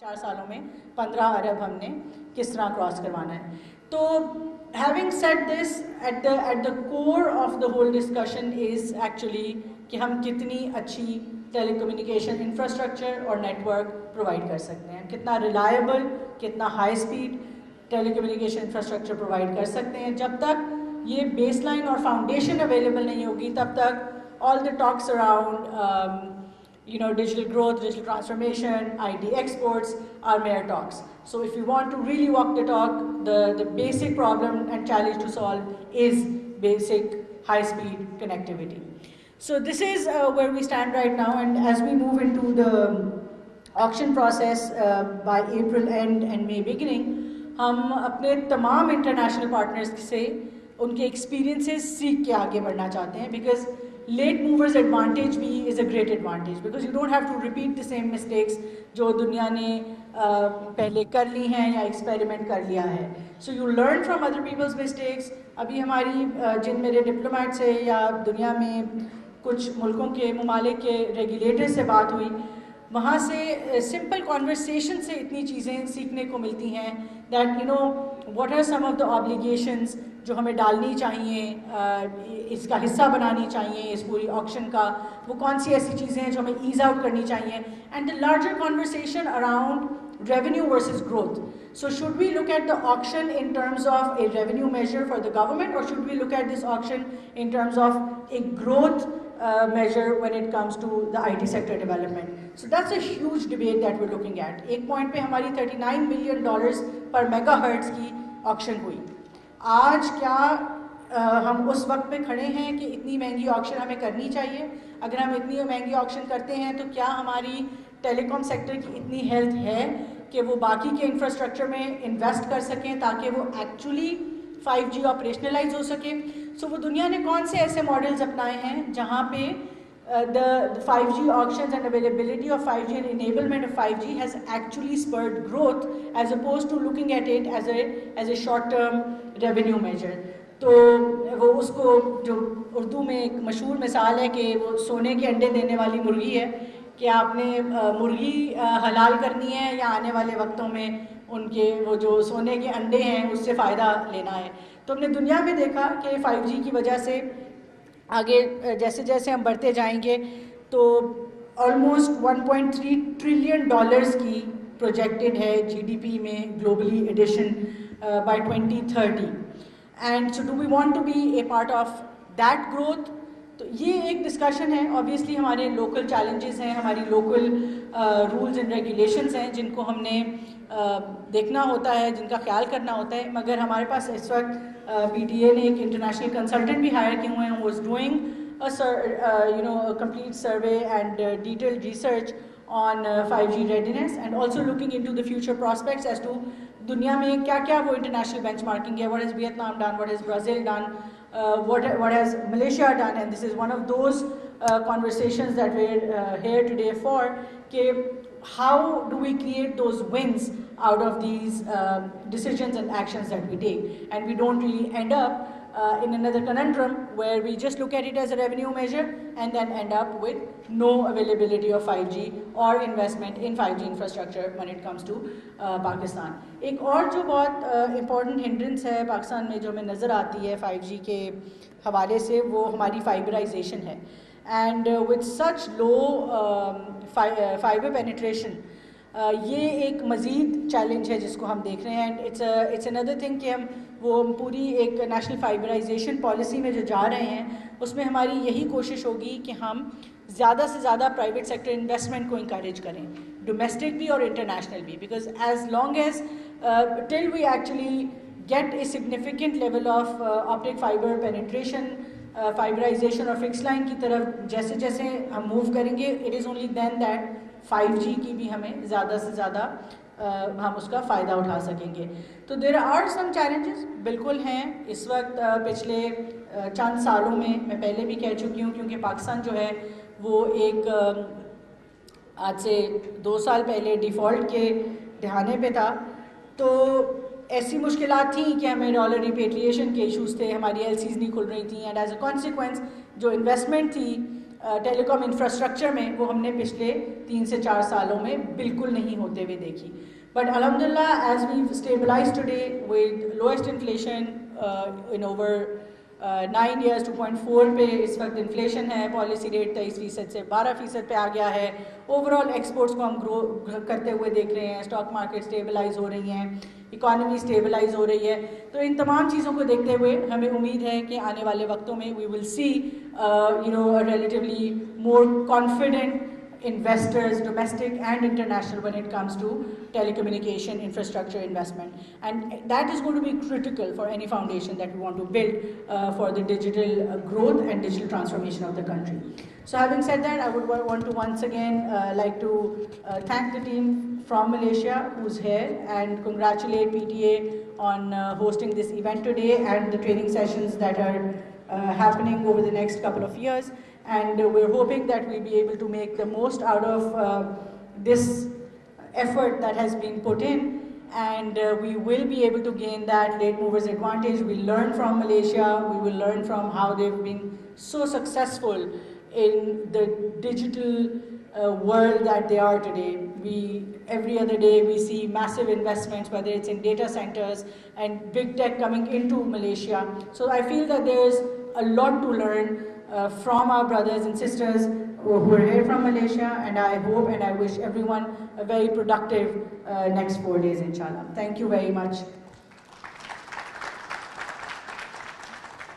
4 सालों में 15 अरब हमने किस तरह क्रॉस करवाना है। तो having said this, at the core of the whole discussion is actually कि हम कितनी अच्छी टेलीकम्युनिकेशन इंफ्रास्ट्रक्चर और नेटवर्क प्रोवाइड कर सकते हैं, कितना रिलायबल, कितना high speed telecommunication infrastructure provide कर सकते हैं। जब तक ये बेसलाइन और फाउंडेशन अवेलेबल नहीं होगी तब तक all the talks around digital growth, digital transformation, IT exports are mere talks. So if you want to really walk the talk, the basic problem and challenge to solve is basic high-speed connectivity. So this is where we stand right now, and as we move into the auction process by April end and May beginning, हम अपने तमाम international partners से उनके experiences सीख के आगे बढ़ना चाहते हैं, because लेट मूवर्स एडवांटेज भी is a great advantage, because you don't have to repeat the same mistakes जो दुनिया ने पहले कर ली हैं या एक्सपेरिमेंट कर लिया है। So you learn from other people's mistakes. अभी हमारी जिन मेरे डिप्लोमेट्स है या दुनिया में कुछ मुल्कों के ममालिक के रेगुलेटर से बात हुई, वहाँ से सिंपल कॉन्वर्सेशन से इतनी चीज़ें सीखने को मिलती हैं that you know what are some of the obligations जो हमें डालनी चाहिए, इसका हिस्सा बनानी चाहिए इस पूरी ऑक्शन का, वो कौन सी ऐसी चीज़ें हैं जो हमें ईज आउट करनी चाहिए, and the larger conversation around revenue versus growth. So should we look at the auction in terms of a revenue measure for the government, or should we look at this auction in terms of a growth measure when it comes to the IT sector development? So that's a huge debate that we're looking at. एक point पे हमारी $39 million per megahertz की auction हुई। आज क्या हम उस वक्त पे खड़े हैं कि इतनी महंगी ऑक्शन हमें करनी चाहिए? अगर हम इतनी महंगी ऑक्शन करते हैं तो क्या हमारी टेलीकॉम सेक्टर की इतनी हेल्थ है कि वो बाकी के इंफ्रास्ट्रक्चर में इन्वेस्ट कर सकें ताकि वो एक्चुअली 5G ऑपरेशनलाइज हो सके? सो वो दुनिया ने कौन से ऐसे मॉडल्स अपनाए हैं जहाँ पे the 5G auctions and availability of 5G and enablement of 5G has actually spurred growth as opposed to looking at it as a short-term revenue measure. तो वो उसको जो उर्दू में एक मशहूर मिसाल है कि वो सोने के अंडे देने वाली मुर्गी है कि आपने मुर्गी हलाल करनी है या आने वाले वक्तों में उनके वो जो सोने के अंडे हैं उससे फ़ायदा लेना है। तो हमने दुनिया में देखा कि 5G की वजह से आगे जैसे जैसे हम बढ़ते जाएंगे तो ऑलमोस्ट 1.3 ट्रिलियन डॉलर्स की प्रोजेक्टेड है जीडीपी में globally addition by 2030, and so do we want to be a part of that growth? तो ये एक डिस्कशन है। ऑब्वियसली हमारे लोकल चैलेंजेस हैं, हमारी लोकल रूल्स एंड रेगुलेशंस हैं जिनको हमने देखना होता है, जिनका ख्याल करना होता है। मगर हमारे पास इस वक्त BTA ने एक इंटरनेशनल कंसल्टेंट भी हायर किए हुए हैं who is doing a complete survey and detailed research on 5G readiness, and also looking into the future prospects as to दुनिया में क्या क्या वो इंटरनेशनल बेंचमार्किंग है, what has Vietnam done, what has Brazil done, what has Malaysia done, and this is one of those conversations that we're here today for, कि how do we create those wins out of these decisions and actions that we take, and we don't really end up in another conundrum where we just look at it as a revenue measure and then end up with no availability of 5G or investment in 5G infrastructure when it comes to Pakistan. एक और जो बहुत important hindrance है पाकिस्तान में जो हमें नज़र आती है 5G के हवाले से, वो हमारी फाइबराइजेशन है। And with such low fiber penetration, ये एक मज़ीद चैलेंज है जिसको हम देख रहे हैं। इट्स अनदर थिंग कि हम वो पूरी एक नेशनल फाइबराइजेशन पॉलिसी में जो जा रहे हैं उसमें हमारी यही कोशिश होगी कि हम ज़्यादा से ज़्यादा प्राइवेट सेक्टर इन्वेस्टमेंट को इंकरेज करें, डोमेस्टिक भी और इंटरनेशनल भी, because as long as till we actually get a significant level of optic fibre penetration, fibreisation और फिक्स लाइन की तरफ जैसे जैसे हम मूव करेंगे, it is only then that 5G की भी हमें ज़्यादा से ज़्यादा हम उसका फ़ायदा उठा सकेंगे। तो देयर आर सम चैलेंजेस बिल्कुल हैं इस वक्त। पिछले चंद सालों में मैं पहले भी कह चुकी हूँ, क्योंकि पाकिस्तान जो है वो एक आज से 2 साल पहले डिफ़ॉल्ट के दहाने पे था, तो ऐसी मुश्किलात थी कि हमें डॉलर रिपेट्रिएशन के इश्यूज़ थे, हमारी LCs नहीं खुल रही थी, एंड एज अ कॉन्सिक्वेंस जो इन्वेस्टमेंट थी टेलीकॉम इंफ्रास्ट्रक्चर में, वो हमने पिछले 3 से 4 सालों में बिल्कुल नहीं होते हुए देखी. But alhamdulillah, as we've stabilized today with lowest inflation in over 9 years, 2.4 पे इस वक्त इन्फ्लेशन है, पॉलिसी रेट 23% से 12% पे आ गया है. ओवरऑल एक्सपोर्ट्स को हम ग्रो करते हुए देख रहे हैं, स्टॉक मार्केट स्टेबलाइज हो रही हैं, इकॉनमी स्टेबलाइज हो रही है. तो इन तमाम चीज़ों को देखते हुए हमें उम्मीद है कि आने वाले वक्तों में we will see relatively more confident investors, domestic and international, when it comes to telecommunication infrastructure investment. And that is going to be critical for any foundation that we want to build for the digital growth and digital transformation of the country. So having said that, I would want to once again like to thank the team from Malaysia who's here and congratulate PTA on hosting this event today and the training sessions that are happening over the next couple of years. And we're hoping that we'll be able to make the most out of this effort that has been put in, and we will be able to gain that late movers advantage. We'll learn from Malaysia, we will learn from how they've been so successful in the digital world that they are today. Every other day we see massive investments, whether it's in data centers and big tech coming into Malaysia. So I feel that there's a lot to learn from our brothers and sisters who are here from Malaysia, and I hope and I wish everyone a very productive next 4 days, inshallah. Thank you very much.